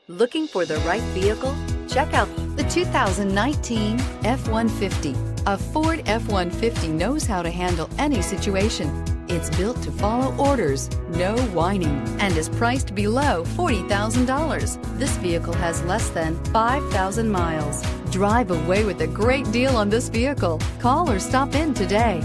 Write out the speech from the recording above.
Looking for the right vehicle? Check out the 2019 F-150. A Ford F-150 knows how to handle any situation. It's built to follow orders, no whining, and is priced below $40,000. This vehicle has less than 5,000 miles. Drive away with a great deal on this vehicle. Call or stop in today.